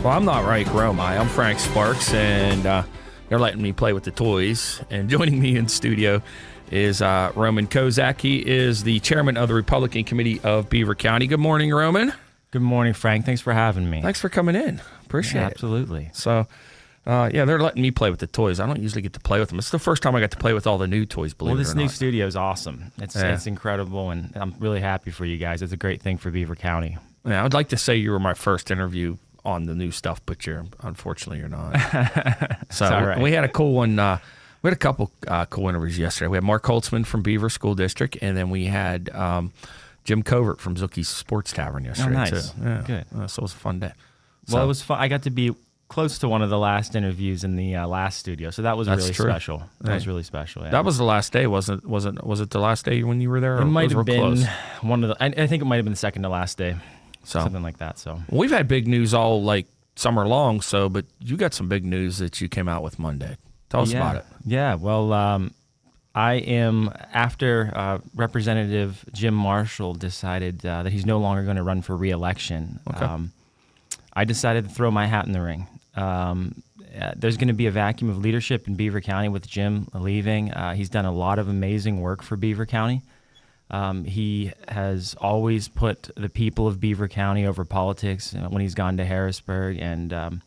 Well, I'm not Reich Romai. I'm Frank Sparks, and they're letting me play with the toys. And joining me in studio is Roman Kozak. He is the chairman of the Republican Committee of Beaver County. Good morning, Roman. Good morning, Frank. Thanks for having me. Thanks for coming in. Appreciate it. Absolutely. So, they're letting me play with the toys. I don't usually get to play with them. It's the first time I got to play with all the new toys, believe it or not. Well, this new studio is awesome. It's incredible, and I'm really happy for you guys. It's a great thing for Beaver County. Yeah, I'd like to say you were my first interview on the new stuff, but unfortunately you're not. So all right. We had a cool one. We had a couple cool interviews yesterday. We had Mark Holtzman from Beaver School District, and then we had Jim Covert from Zookie's Sports Tavern yesterday. Nice. Too. Yeah. Good. So it was a fun day. Well, it was fun. I got to be close to one of the last interviews in the last studio, so that was really special. That was really special. Yeah. That was the last day, wasn't it? Was it the last day when you were there? It might have been close? one of the. I think it might have been the second to last day. So something like that. So we've had big news all like summer long. But you got some big news that you came out with Monday. Tell us about it. Yeah. Well, I am after Representative Jim Marshall decided that he's no longer going to run for re-election. Okay. I decided to throw my hat in the ring. There's going to be a vacuum of leadership in Beaver County with Jim leaving. He's done a lot of amazing work for Beaver County. He has always put the people of Beaver County over politics when he's gone to Harrisburg, and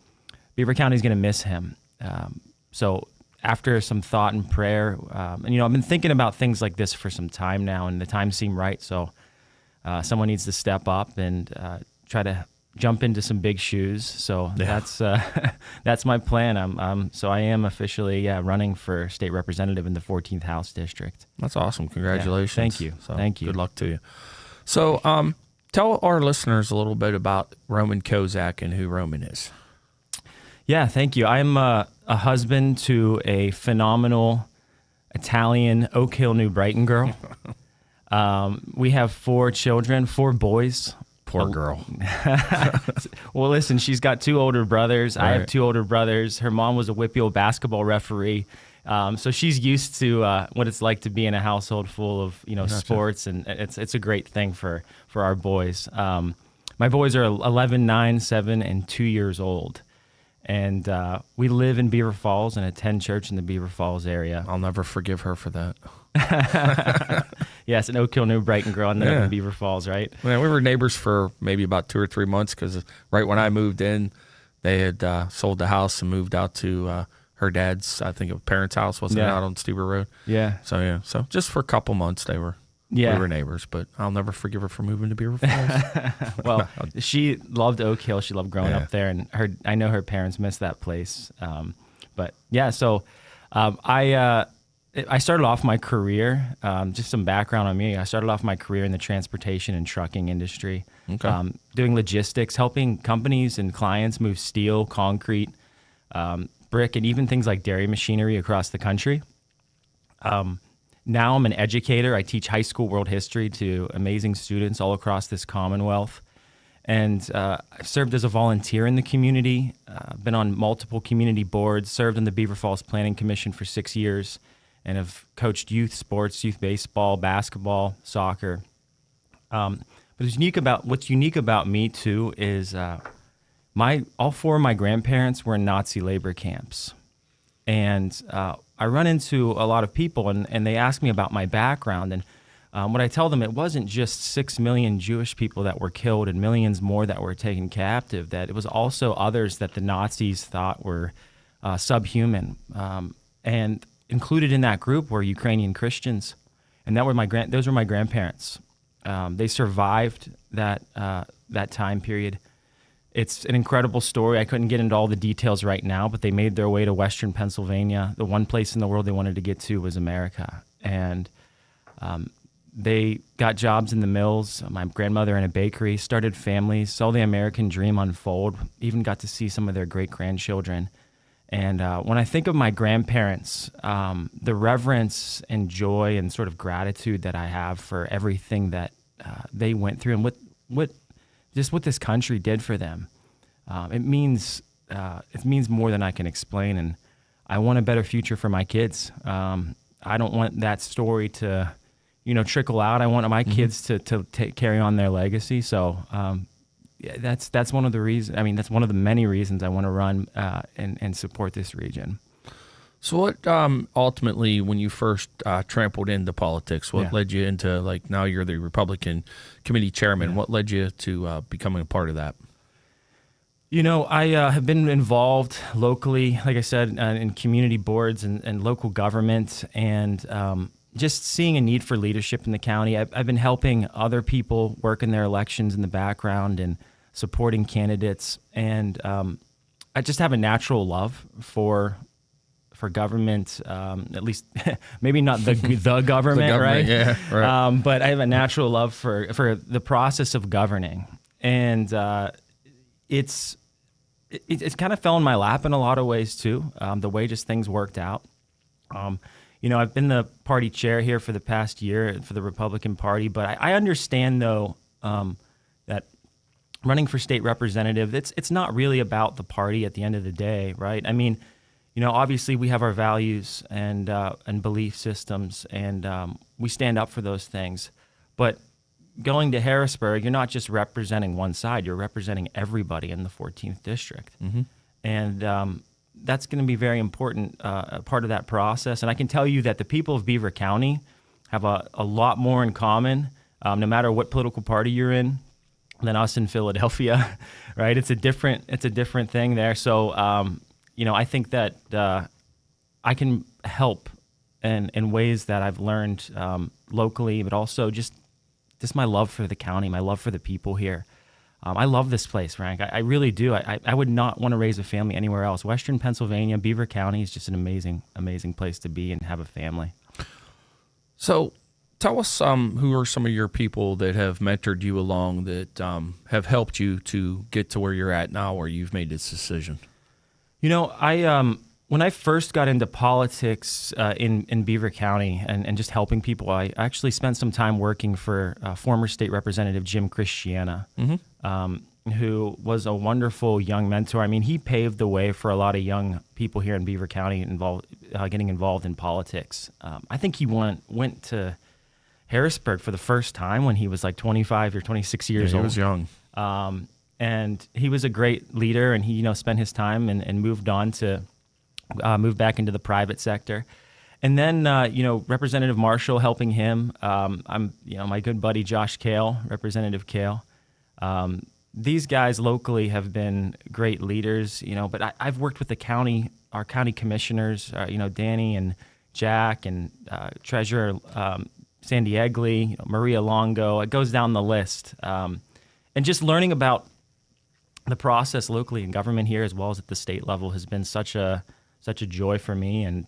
Beaver County is going to miss him. So after some thought and prayer, I've been thinking about things like this for some time now, and the time seemed right. So someone needs to step up and try to jump into some big shoes. So that's my plan. So I am officially running for state representative in the 14th House District. That's awesome. Congratulations. Yeah, thank you. So Thank you. Good luck to you. So tell our listeners a little bit about Roman Kozak and who Roman is. Yeah, thank you. I'm a husband to a phenomenal Italian Oak Hill, New Brighton girl. We have 4 children, 4 boys. Poor girl. Well, listen, she's got 2 older brothers. Right. I have 2 older brothers. Her mom was a Whitfield basketball referee. So she's used to what it's like to be in a household full of sports, and it's a great thing for our boys. My boys are 11, 9, 7, and 2 years old. And we live in Beaver Falls and attend church in the Beaver Falls area. I'll never forgive her for that. Yes, an Oak Hill, New Brighton girl, and then in Beaver Falls, right? Yeah, we were neighbors for maybe about 2 or 3 months because right when I moved in, they had sold the house and moved out to her dad's, I think, parents' house, wasn't it, out on Stuber Road? Yeah. So just for a couple months we were neighbors, but I'll never forgive her for moving to Beaver Falls. Well, she loved Oak Hill. She loved growing up there, and I know her parents missed that place. I started off my career, just some background on me. I started off my career in the transportation and trucking industry, doing logistics, helping companies and clients move steel, concrete, brick, and even things like dairy machinery across the country. Now I'm an educator. I teach high school world history to amazing students all across this Commonwealth. And I've served as a volunteer in the community, been on multiple community boards, served on the Beaver Falls Planning Commission for 6 years, and have coached youth sports, youth baseball, basketball, soccer. But what's unique about me too is all 4 of my grandparents were in Nazi labor camps, and I run into a lot of people, and they ask me about my background, and what I tell them, it wasn't just 6 million Jewish people that were killed and millions more that were taken captive, that it was also others that the Nazis thought were subhuman, and included in that group were Ukrainian Christians, and those were my grandparents. They survived that time period. It's an incredible story. I couldn't get into all the details right now, but they made their way to Western Pennsylvania. The one place in the world they wanted to get to was America, and they got jobs in the mills. My grandmother in a bakery, started families, saw the American dream unfold, even got to see some of their great-grandchildren. And when I think of my grandparents, the reverence and joy and sort of gratitude that I have for everything that they went through and what this country did for them, it means more than I can explain. And I want a better future for my kids. I don't want that story to, trickle out. I want my kids to carry on their legacy. So yeah, that's one of the reasons. I mean, that's one of the many reasons I want to run and support this region. So what ultimately, when you first trampled into politics, what led you into, like, now you're the Republican committee chairman? What led you to becoming a part of that? You know, I have been involved locally, like I said, in community boards and local government, and just seeing a need for leadership in the county. I've been helping other people work in their elections in the background and supporting candidates, and I just have a natural love for government, at least maybe not the government, right? Yeah, right. But I have a natural love for the process of governing, and it's kind of fell in my lap in a lot of ways too. The way just things worked out. You know, I've been the party chair here for the past year for the Republican Party, but I understand though that running for state representative, it's not really about the party at the end of the day, right? I mean, you know, obviously we have our values and belief systems, and we stand up for those things. But going to Harrisburg, you're not just representing one side; you're representing everybody in the 14th district, and that's going to be very important part of that process. And I can tell you that the people of Beaver County have a lot more in common, no matter what political party you're in, than us in Philadelphia, right? It's a different thing there. So. You know, I think that I can help in ways that I've learned locally, but also just my love for the county, my love for the people here. I love this place, Frank. I really do. I would not want to raise a family anywhere else. Western Pennsylvania, Beaver County is just an amazing place to be and have a family. So tell us who are some of your people that have mentored you along, that have helped you to get to where you're at now, where you've made this decision. You know, when I first got into politics in Beaver County and just helping people, I actually spent some time working for former state representative Jim Christiana, who was a wonderful young mentor. I mean, he paved the way for a lot of young people here in Beaver County getting involved in politics. I think he went to Harrisburg for the first time when he was like 25 or 26 years old. He was young. And he was a great leader, and he, you know, spent his time and moved on to move back into the private sector. And then, you know, Representative Marshall helping him. I'm, you know, my good buddy Josh Kale, Representative Kale. These guys locally have been great leaders, you know, but I've worked with our county commissioners, you know, Danny and Jack and Treasurer Sandy Egley, you know, Maria Longo. It goes down the list. And just learning about the process locally in government here, as well as at the state level, has been such a joy for me, and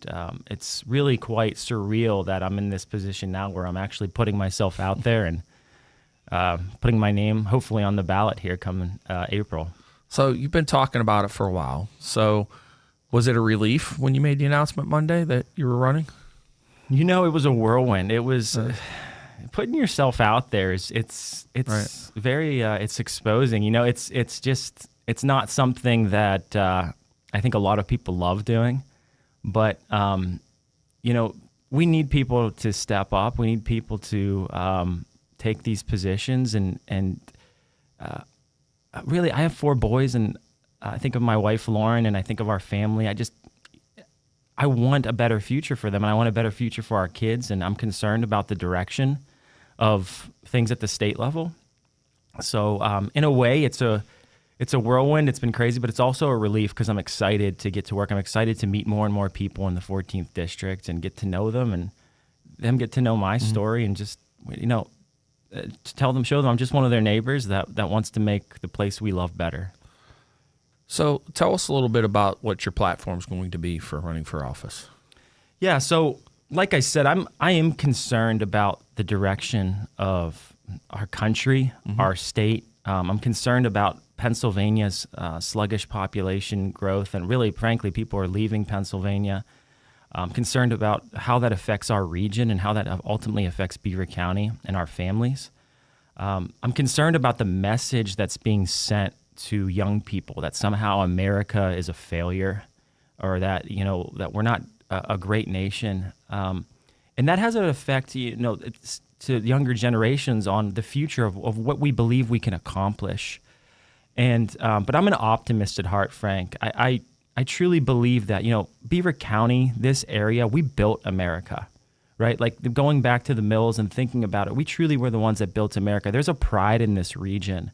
it's really quite surreal that I'm in this position now, where I'm actually putting myself out there and putting my name, hopefully, on the ballot here coming April. So you've been talking about it for a while. So was it a relief when you made the announcement Monday that you were running? You know, it was a whirlwind. It was. Putting yourself out there it's right. Very it's exposing. You know, it's not something that I think a lot of people love doing, but you know, we need people to step up. We need people to take these positions, and really, I have 4 boys, and I think of my wife Lauren, and I think of our family. I want a better future for them, and I want a better future for our kids, and I'm concerned about the direction of things at the state level. So in a way, it's a whirlwind. It's been crazy, but it's also a relief because I'm excited to get to work. I'm excited to meet more and more people in the 14th district and get to know them, and them get to know my story, and just, you know, to show them I'm just one of their neighbors that wants to make the place we love better. So tell us a little bit about what your platform is going to be for running for office. Yeah, so like I said, I am concerned about the direction of our country, our state. I'm concerned about Pennsylvania's sluggish population growth, and really, frankly, people are leaving Pennsylvania. I'm concerned about how that affects our region and how that ultimately affects Beaver County and our families. I'm concerned about the message that's being sent to young people, that somehow America is a failure, or that, you know, that we're not a great nation. And that has an effect, you know, to younger generations on the future of what we believe we can accomplish. And but I'm an optimist at heart, Frank. I truly believe that, Beaver County, this area, we built America, right? Like going back to the mills and thinking about it, we truly were the ones that built America. There's a pride in this region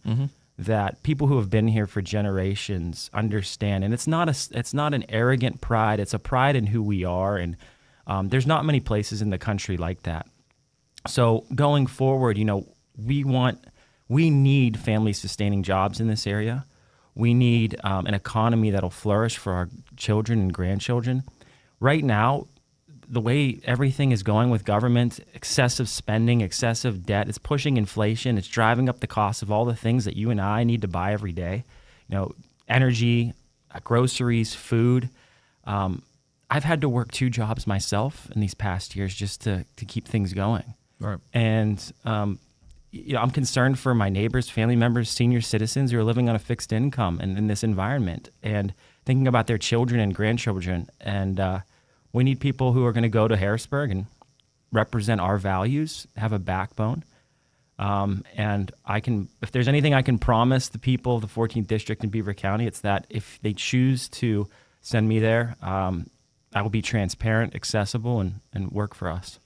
that people who have been here for generations understand. And it's not an arrogant pride. It's a pride in who we are. And there's not many places in the country like that. So going forward, we need family-sustaining jobs in this area. We need an economy that'll flourish for our children and grandchildren. Right now, the way everything is going with government, excessive spending, excessive debt, it's pushing inflation. It's driving up the cost of all the things that you and I need to buy every day. Energy, groceries, food. I've had to work 2 jobs myself in these past years just to keep things going. Right. And I'm concerned for my neighbors, family members, senior citizens who are living on a fixed income and in this environment, and thinking about their children and grandchildren. And we need people who are going to go to Harrisburg and represent our values, have a backbone. And if there's anything I can promise the people of the 14th District in Beaver County, it's that if they choose to send me there, I will be transparent, accessible, and work for us.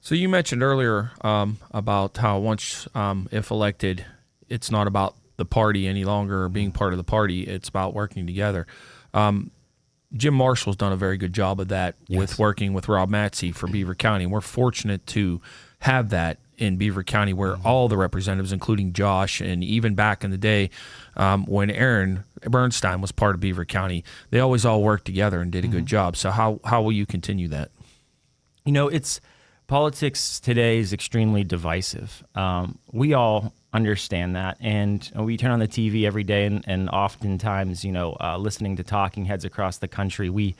So you mentioned earlier about how once, if elected, it's not about the party any longer or being part of the party. It's about working together. Jim Marshall's done a very good job of that with working with Rob Matsey for Beaver County. And we're fortunate to have that in Beaver County where all the representatives, including Josh, and even back in the day when Aaron Bernstein was part of Beaver County, they always all worked together and did a good job. So how will you continue that? Politics today is extremely divisive. We all understand that, and we turn on the TV every day, and oftentimes, listening to talking heads across the country, we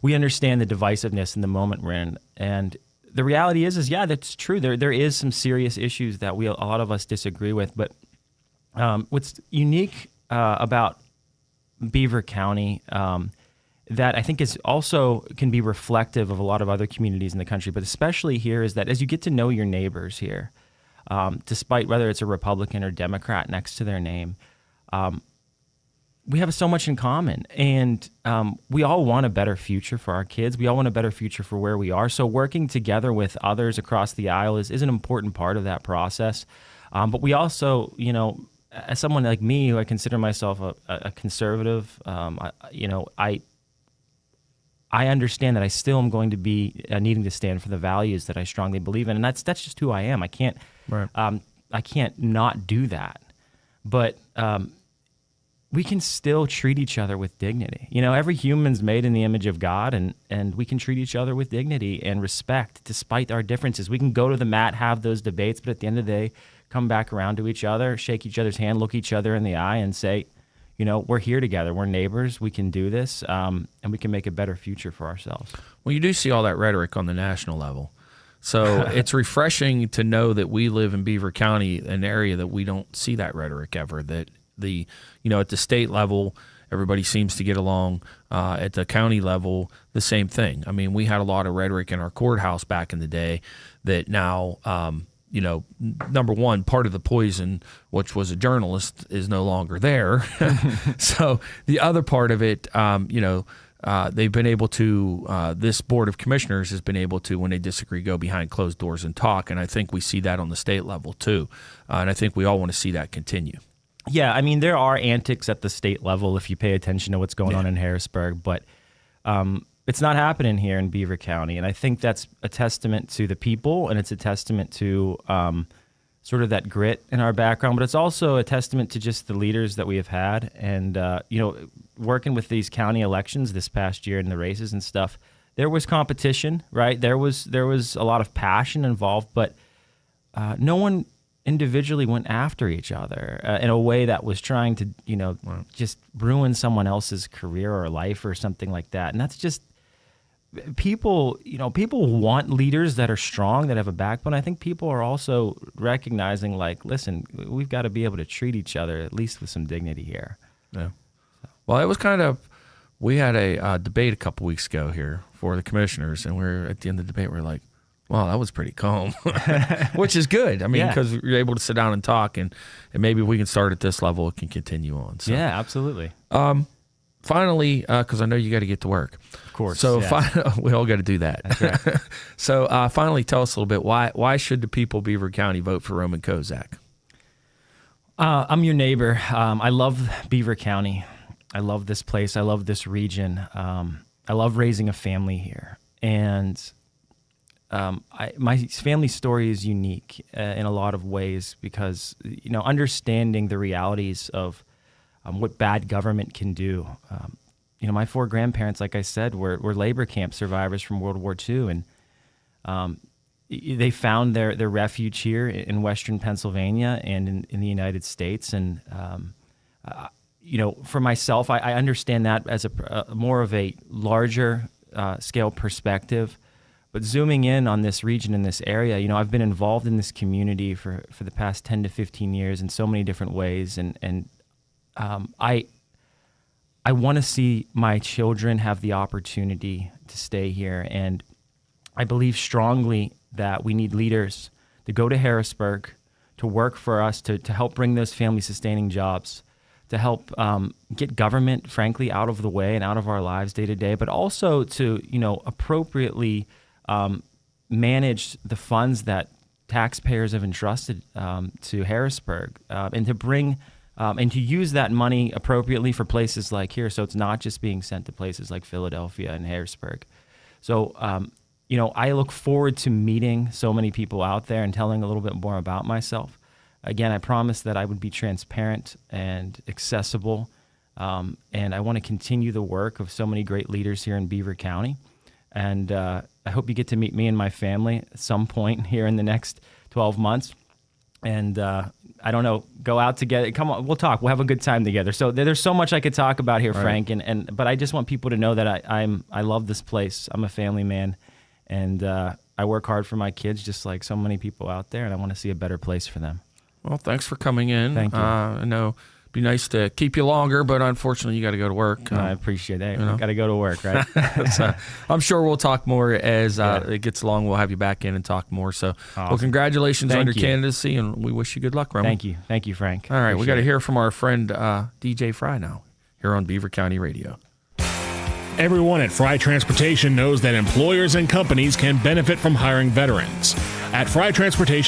understand the divisiveness in the moment we're in. And the reality is that's true. There is some serious issues that a lot of us disagree with. But what's unique about Beaver County, that I think is also can be reflective of a lot of other communities in the country, but especially here, is that as you get to know your neighbors here, despite whether it's a Republican or Democrat next to their name, we have so much in common, and we all want a better future for our kids. We all want a better future for where we are. So working together with others across the aisle is an important part of that process. But we also, as someone like me, who I consider myself a conservative, I understand that I still am going to be needing to stand for the values that I strongly believe in, and that's just who I am. I can't not do that. But we can still treat each other with dignity. Every human's made in the image of God, and we can treat each other with dignity and respect despite our differences. We can go to the mat, have those debates, but at the end of the day, come back around to each other, shake each other's hand, look each other in the eye, and say, we're here together. We're neighbors. We can do this, and we can make a better future for ourselves. Well, you do see all that rhetoric on the national level. So it's refreshing to know that we live in Beaver County, an area that we don't see that rhetoric ever, that at the state level, everybody seems to get along. At the county level, the same thing. I mean, we had a lot of rhetoric in our courthouse back in the day that now, number one, part of the poison, which was a journalist, is no longer there. So the other part of it, they've been able to, this Board of Commissioners has been able to, when they disagree, go behind closed doors and talk. And I think we see that on the state level too. And I think we all want to see that continue. Yeah, I mean, there are antics at the state level if you pay attention to what's going on in Harrisburg, but it's not happening here in Beaver County. And I think that's a testament to the people, and it's a testament to sort of that grit in our background, but it's also a testament to just the leaders that we have had. And, working with these county elections this past year and the races and stuff, there was competition, right? There was a lot of passion involved, but no one individually went after each other in a way that was trying to, just ruin someone else's career or life or something like that. And that's just people want leaders that are strong, that have a backbone. I think people are also recognizing, listen, we've got to be able to treat each other at least with some dignity here. Yeah. Well, it was we had a debate a couple weeks ago here for the commissioners, and we're at the end of the debate, we're like, Well, that was pretty calm, which is good. I mean, Yeah. because you're able to sit down and talk, and maybe we can start at this level, it can continue on. So. Yeah, absolutely. Finally, because I know you got to get to work. Of course. So yes. we all got to do that. That's right. So finally, tell us a little bit, why should the people of Beaver County vote for Roman Kozak? I'm your neighbor. I love Beaver County. I love this place. I love this region. I love raising a family here. And my family story is unique in a lot of ways because, understanding the realities of what bad government can do. My 4 grandparents, like I said, were labor camp survivors from World War II, and they found their refuge here in Western Pennsylvania and in the United States. And for myself, I understand that as a more of a larger scale perspective. But zooming in on this region, in this area, I've been involved in this community for the past 10 to 15 years in so many different ways, and I want to see my children have the opportunity to stay here, and I believe strongly that we need leaders to go to Harrisburg, to work for us, to help bring those family-sustaining jobs, to help get government, frankly, out of the way and out of our lives day to day, but also to, appropriately manage the funds that taxpayers have entrusted to Harrisburg, and to bring and to use that money appropriately for places like here, so it's not just being sent to places like Philadelphia and Harrisburg. So, I look forward to meeting so many people out there and telling a little bit more about myself. Again, I promised that I would be transparent and accessible, and I want to continue the work of so many great leaders here in Beaver County. And I hope you get to meet me and my family at some point here in the next 12 months. And I don't know, go out together. Come on, we'll talk. We'll have a good time together. So there's so much I could talk about here, Frank. Right. But I just want people to know that I love this place. I'm a family man, and I work hard for my kids, just like so many people out there. And I want to see a better place for them. Well, thanks for coming in. Thank you. I know it'd be nice to keep you longer, but unfortunately, you got to go to work. I appreciate that. Got to go to work, right? So, I'm sure we'll talk more as Yeah. it gets along. We'll have you back in and talk more. So, Awesome. Well, congratulations on Thank your you. candidacy, and we wish you good luck, Roman. Thank you, Frank. All right, we got to Appreciate it. hear from our friend DJ Fry now here on Beaver County Radio. Everyone at Fry Transportation knows that employers and companies can benefit from hiring veterans. At Fry Transportation,